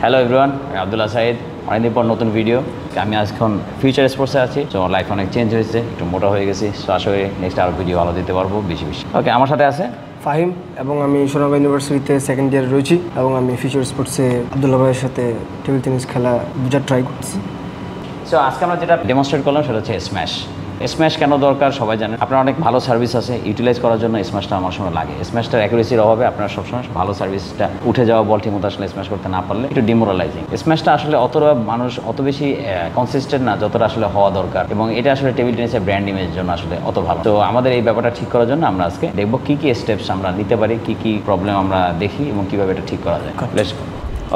Hello everyone, আমি আব্দুল্লাহ সাইদ। অনেকদিন পর নতুন ভিডিও। আমি আজখন ফিউচার স্পোর্টসে আছি। তো লাইফ অনেক চেঞ্জ হয়েছে, একটু মোটা হয়ে গেছি। তো আশা করি নেক্সট আরও ভিডিও ভালো দিতে পারবো বেশি। ওকে, আমার সাথে আছে ফাহিম এবং আমি সোনারগাঁও ইউনিভার্সিটিতে সেকেন্ড ইয়ারে রয়েছি এবং আমি ফিউচার স্পোর্টসে আব্দুল্লাহ ভাইয়ের সাথে টেবিল টেনিস খেলা বোঝার ট্রাই করছি। সো আজকে আমরা যেটা ডেমনস্ট্রেট করলাম সেটা হচ্ছে স্ম্যাশ কেন দরকার সবাই জানেন। আপনার অনেক ভালো সার্ভিস আছে, ইউটিলাইজ করার জন্য স্ম্যাশটা আমার সময় লাগে। স্ম্যাশটার অ্যাকুরেসির অভাবে আপনার সবসময় ভালো সার্ভিসটা উঠে যাওয়া বল ঠিকমতো আসলে স্ম্যাশ করতে না পারলে একটু ডিমোরালাইজিং। স্ম্যাশটা আসলে অতটা মানুষ অত বেশি কনসিস্টেন্ট না যতটা আসলে হওয়া দরকার, এবং এটা আসলে টেবিল টেনিসের ব্র্যান্ড ইমেজের জন্য আসলে অত ভালো। তো আমাদের এই ব্যাপারটা ঠিক করার জন্য আমরা আজকে দেখবো কী স্টেপস আমরা নিতে পারি, কী প্রবলেম আমরা দেখি এবং কীভাবে এটা ঠিক করা যায়। Let's go.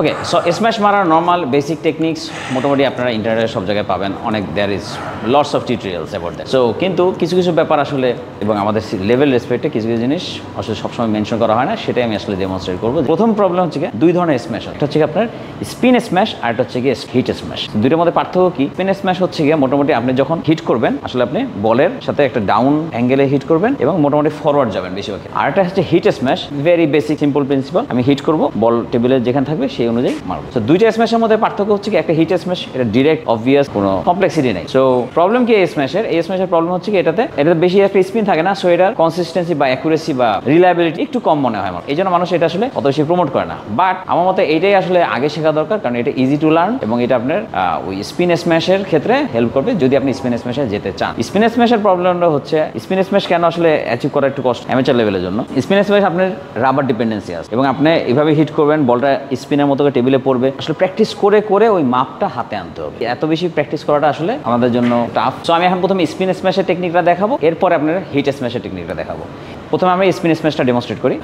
Okay, so smash মারার নর্মাল বেসিক টেকনিক্স মোটামুটি আপনারা ইন্টারনেটে সব জায়গায় পাবেন। অনেক there is lots of tutorials about that. So কিন্তু কিছু ব্যাপার আসলে এবং আমাদের লেভেল রেসপেক্টে কিছু জিনিস আসলে সবসময় মেনশন করা হয় না, সেটাই আমি আসলে ডেমনস্ট্রেট করবো। প্রথম প্রবলেম হচ্ছে দুই ধরনের স্ম্যাশ। একটা হচ্ছে আপনার স্পিন স্ম্যাশ আর একটা হচ্ছে হিট স্ম্যাশ। দুইটার মধ্যে পার্থক্য কি? স্পিন স্ম্যাশ হচ্ছে মোটামুটি আপনি যখন হিট করবেন আসলে আপনি বলের সাথে একটা ডাউন অ্যাঙ্গেলে হিট করবেন এবং মোটামুটি ফরওয়ার্ড যাবেন বেশিরভাগ। আর একটা হচ্ছে hit smash, very basic simple principle. আমি হিট করবো, বল টেবিলের যেখানে থাকবে সেই অনুযায়ী মারবো। তো দুইটা স্ম্যাশের মধ্যে পার্থক্য হচ্ছে একটা হিট স্ম্যাশ এটা ডিরেক্ট অবভিয়াস, কোনো কমপ্লেক্সিটি নেই। সো প্রবলেম কি এই স্ম্যাশের প্রবলেম হচ্ছে এটাতে বেশি একটা স্পিন থাকে না। সো এটার কনসিস্টেন্সি বা অ্যাকুরেসি বা রিলায়েবিলিটি একটু কম মনে হয় আমার। এই জন্য মানুষ এটা আসলে অত বেশি প্রমোট করে না। বাট আমার মতে এটাই আসলে আগে শেখা দরকার, কারণ এটা ইজি টু লার্ন এবং এটা আপনার ওই স্পিন স্ম্যাশের ক্ষেত্রে হেল্প করবে যদি আপনি স্পিন স্ম্যাশে যেতে চান। স্পিন স্ম্যাশের প্রবলেমটা হচ্ছে স্পিন স্ম্যাশ কেন আসলে অ্যাচিভ করা একটু কষ্ট অ্যামেচার লেভেলের জন্য। স্পিন স্ম্যাশ আপনার রাবার ডিপেন্ডেন্সি আছে এবং আপনি এভাবে হিট করবেন, বলটা স্পিনের মতো টেবিলে পড়বে। আসলে প্র্যাকটিস করে ওই মাপটা হাতে আনতে হবে। এত বেশি প্র্যাকটিস করাটা আসলে আমাদের জন্য টাফ। সো আমি এখন প্রথমে স্পিন স্ম্যাশের টেকনিকটা দেখাবো, এরপরে আপনার হিট স্ম্যাশের টেকনিকটা দেখাবো। প্রথমে আমরা স্পিন স্ম্যাশটা ডেমনস্ট্রেট করি।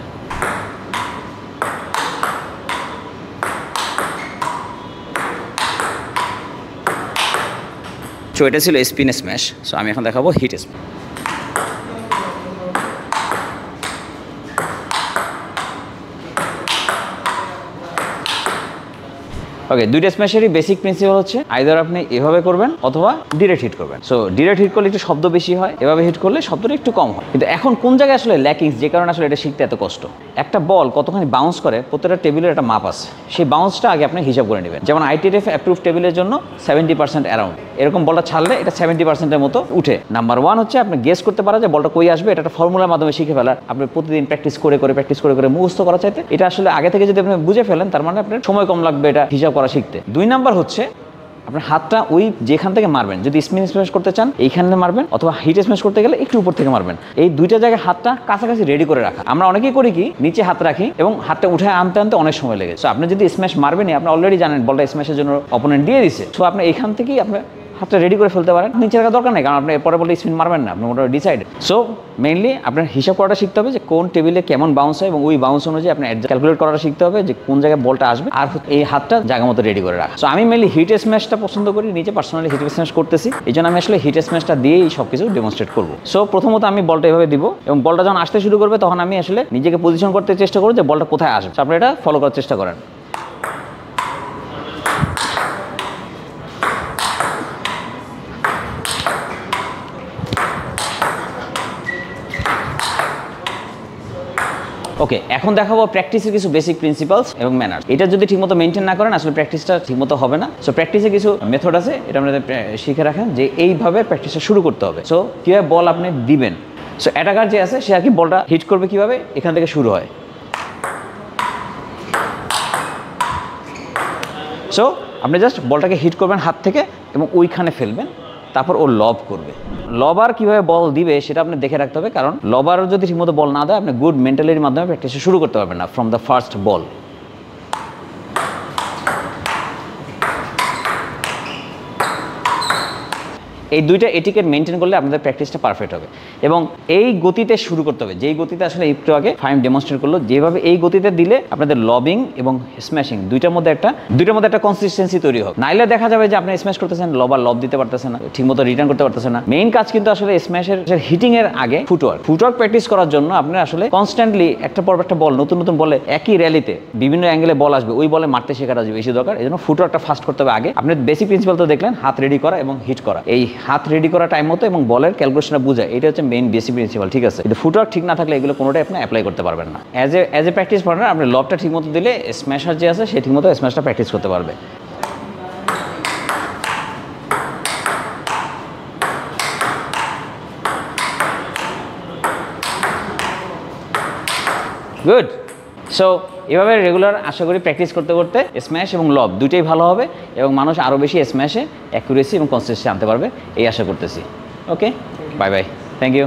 সো এটা ছিল স্পিন স্ম্যাশ। সো আমি এখন দেখাবো হিট স্ম্যাশ। ওকে, দুইটা স্ম্যাশেরই বেসিক প্রিন্সিপাল হচ্ছে আইদার আপনি এভাবে করবেন অথবা ডিরেক্ট হিট করবেন। সো ডিরেক্ট হিট করলে একটু শব্দ বেশি হয়, এভাবে হিট করলে শব্দটা একটু কম হয়। কিন্তু এখন কোন জায়গায় আসলে ল্যাকিংস, যে কারণে আসলে এটা শিখতে এত কষ্ট। একটা বল কতখানি বাউন্স করে প্রত্যেকটা টেবিলের একটা মাপ আছে, সেই বাউন্সটা আগে আপনি হিসাব করে নেবেন। যেমন ITF অ্যাপ্রুভ টেবিলের জন্য 70% অ্যারাউন্ড এরকম বলটা ছাড়লে এটা 70%-এর মতো উঠে। নাম্বার ওয়ান হচ্ছে আপনি গেস করতে পারা যে বলটা কই আসবে, এটা একটা ফর্মুলার মাধ্যমে শিখে ফেলার। আপনি প্রতিদিন প্র্যাকটিস করে মুখস্থ করা চাইতে এটা আসলে আগে থেকে যদি আপনি বুঝে ফেলেন, তার মানে আপনার সময় কম লাগবে এটা হিসাব করা শিখতে। দুই নাম্বার হচ্ছে আপনার হাতটা ওই যেখান থেকে মারবেন, যদি স্পিন স্ম্যাশ করতে চান এইখানে মারবেন, অথবা হিট স্ম্যাশ করতে গেলে একটু উপর থেকে মারবেন। এই দুইটা জায়গায় হাতটা কাছাকাছি রেডি করে রাখা। আমরা অনেকেই করি কি নিচে হাত রাখি এবং হাতটা উঠে আনতে অনেক সময় লেগে। সো আপনি যদি স্ম্যাশ মারবেনই, আপনি অলরেডি জানেন বলটা স্ম্যাশের জন্য অপোনেন্ট দিয়ে দিচ্ছে। সো আপনি এখান থেকেই আপনি হাতটা রেডি করে ফেলতে পারেন, নিচে রাখার দরকার নেই, কারণ আপনি এরপরে বলতে স্পিন মারবেন না, আপনি মোটামুটি ডিসাইড। সো মেইনলি আপনার হিসাব করাটা শিখতে হবে যে কোন টেবিলে কেমন বাউন্স হয় এবং ওই বাউন্স অনুযায়ী আপনি ক্যালকুলেট করাটা শিখতে হবে যে কোন জায়গায় বলটা আসবে, আর এই হাতটা জায়গা মতো রেডি করে রাখা। সো আমি মেইনলি হিট স্ম্যাশটা পছন্দ করি, নিজে পার্সোনালি হিট স্ম্যাশ করতেছি, এই জন্য আমি আসলে হিট স্ম্যাশটা দিয়েই সব কিছু ডেমনস্ট্রেট করবো। সো প্রথমত আমি বলটা এভাবে দিব এবং বলটা যখন আসতে শুরু করবে তখন আমি আসলে নিজেকে পজিশন করতে চেষ্টা করবো যে বলটা কোথায় আসবে। আপনি এটা ফলো করার চেষ্টা করেন। ওকে, এখন দেখাবো প্র্যাকটিসের কিছু বেসিক প্রিন্সিপালস এবং ম্যানার্স। এটা যদি ঠিকমতো মেনটেন না করেন আসলে প্র্যাকটিসটা ঠিকমতো হবে না। সো প্র্যাকটিসে কিছু মেথড আছে, এটা আপনাদের শিখে রাখেন যে এইভাবে প্র্যাকটিসটা শুরু করতে হবে। সো কীভাবে বল আপনি দিবেন। সো অ্যাটাকার যে আছে সে আর কি বলটা হিট করবে কীভাবে, এখান থেকে শুরু হয়। সো আপনি জাস্ট বলটাকে হিট করবেন হাত থেকে এবং ওইখানে ফেলবেন, তারপর ও লব করবে। লবার কিভাবে বল দিবে সেটা আপনি দেখে রাখতে হবে, কারণ লবার যদি ঠিকমতো বল না দেয় আপনি গুড মেন্টালিটির মাধ্যমে প্র্যাকটিস শুরু করতে পারবেন না ফ্রম দ্য ফার্স্ট বল। এই দুইটা এটিকেট মেনটেন করলে আপনাদের প্র্যাকটিসটা পারফেক্ট হবে এবং এই গতিতে শুরু করতে হবে, যেই গতিতে আসলে একটু আগে ফাইম ডেমনস্ট্রেট করলো, যেভাবে এই গতিতে দিলে আপনাদের লবিং এবং স্ম্যাশিং দুইটার মধ্যে একটা কনসিস্টেন্সি তৈরি হবে। নাইলে দেখা যাবে যে আপনি স্ম্যাশ করতেছেন, লব দিতে পারতেছেন না, ঠিকমতো রিটার্ন করতে পারতেছেন না। মেইন কাজ কিন্তু আসলে স্ম্যাশের হিটিং এর আগে ফুটওয়ার্ক প্র্যাকটিস করার জন্য আপনি আসলে কনস্ট্যান্টলি একটা পর একটা বল, নতুন বলে একই র্যালিতে বিভিন্ন অ্যাঙ্গেলে বল আসবে, ওই বলে মারতে শেখাটা বেশি দরকার। এই জন্য ফুটওয়ার্কটা ফাস্ট করতে হবে আগে। আপনি বেসিক প্রিন্সিপাল তো দেখলেন, হাত রেডি করা এবং হিট করা। এই হাত রেডি করা টাইম মতো এবং বলের ক্যালকুলেশনটা বোঝা, এটা হচ্ছে মেইন বেসিক প্রিন্সিপাল, ঠিক আছে? কিন্তু ফুটওয়ার্ক ঠিক না থাকলে এগুলো কোনোটাই আপনি অ্যাপ্লাই করতে পারবেন না। অ্যাজ এ প্র্যাকটিস পার্টনার আপনি লবটা ঠিক মতো দিলে স্ম্যাশার যে আছে সে ঠিক মতো স্ম্যাশটা প্র্যাকটিস করতে পারবে। গুড। সো এভাবে রেগুলার আশা করি প্র্যাকটিস করতে করতে স্ম্যাশ এবং লব দুটোই ভালো হবে এবং মানুষ আরও বেশি স্ম্যাশে অ্যাকুরেসি এবং কনসিস্টেন্সি আনতে পারবে, এই আশা করতেছি। ওকে, বাই বাই, থ্যাংক ইউ।